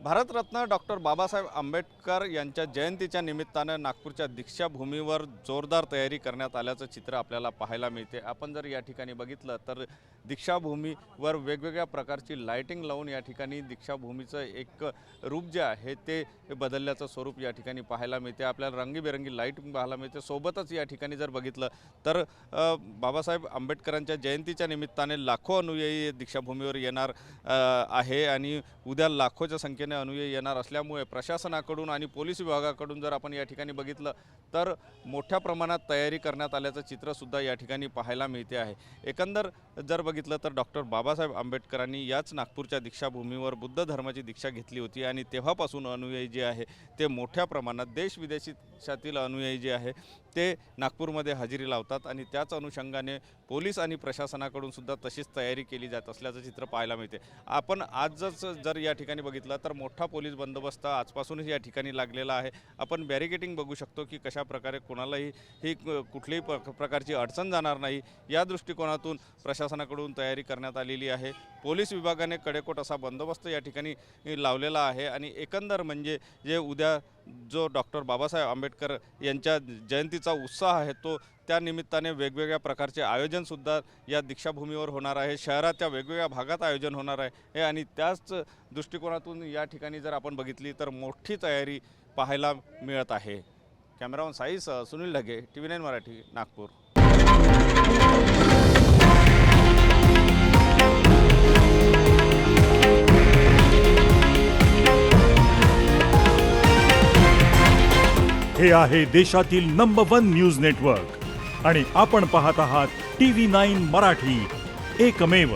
Bharat Ratna doctor Babasaheb Ambedkar यांच्या जयंतीच्या निमित्तानं नागपूरच्या दीक्षाभूमीवर जोरदार तयारी करण्यात आल्याचं चित्र आपल्याला पाहायला मिळते। आपण जर या ठिकाणी बघितलं तर दीक्षाभूमीवर वेगवेगळ्या प्रकारची लाइटिंग लावून या ठिकाणी दीक्षाभूमीचं एक रूप जे आहे ते बदलल्याचं स्वरूप या ठिकाणी पाहायला मिळते। आपल्याला रंगीबेरंगी लाईट पाहायला मिळते। सोबतच या ठिकाणी जर बघितलं तर बाबासाहेब आंबेडकरांच्या जयंतीच्या निमित्ताने लाखो अनुयायी दीक्षाभूमीवर येणार आहे आणि उद्या लाखोच्या संख्येने अनुयायी येणार असल्यामुळे प्रशासनाकडून आणि पोलीस विभागाकडून जर आपण या ठिकाणी बघितलं तर मोठ्या प्रमाणात तयारी करण्यात आल्याचं चित्र सुद्धा या ठिकाणी पाहायला मिळते आहे। एकंदर जर बघितलं तर डॉक्टर बाबासाहेब आंबेडकरांनी याच नागपूरच्या दीक्षाभूमीवर बुद्ध धर्माची दीक्षा घेतली होती आणि तेव्हापासून अनुयायी जे आहे ते मोठ्या प्रमाणात देश विदेशातील अनुयायी जे आहे ते नागपूरमध्ये हजेरी लावतात आणि त्याच अनुषंगाने पोलीस आणि प्रशासनाकडून सुद्धा तशीच तयारी केली जात असल्याचं चित्र पाहायला मिळते। आपण आजच जर या ठिकाणी बघितलं तर मोठा पोलीस बंदोबस्त आजपासूनच या ठिकाणी लागलेला आहे। आपण बॅरिकेटिंग बघू शकतो की कशा प्रकारे कोणालाही ही कुठल्याही प्रकारची अडचण जाणार नाही या दृष्टिकोनातून प्रशासनाकडून तयारी करण्यात आलेली आहे। पोलीस विभागाने कडेकोट असा बंदोबस्त या ठिकाणी लावलेला आहे आणि एकंदर म्हणजे जे उद्या जो डॉक्टर बाबासाहेब आंबेडकर यांच्या जयंतीचा उत्साह आहे तो त्या निमित्ताने वेगवेगळ्या प्रकारचे आयोजनसुद्धा या दीक्षाभूमीवर होणार आहे। शहराच्या वेगवेगळ्या भागात आयोजन होणार आहे आणि त्याच दृष्टिकोनातून या ठिकाणी जर आपण बघितली तर मोठी तयारी पाहायला मिळत आहे। Cameraman size Sunil Dhage, TV9 Marathi, Nagpur. हे आहे देशातील नंबर 1 न्यूज नेटवर्क आणि आपण पाहत आहात TV9 मराठी, एकमेव।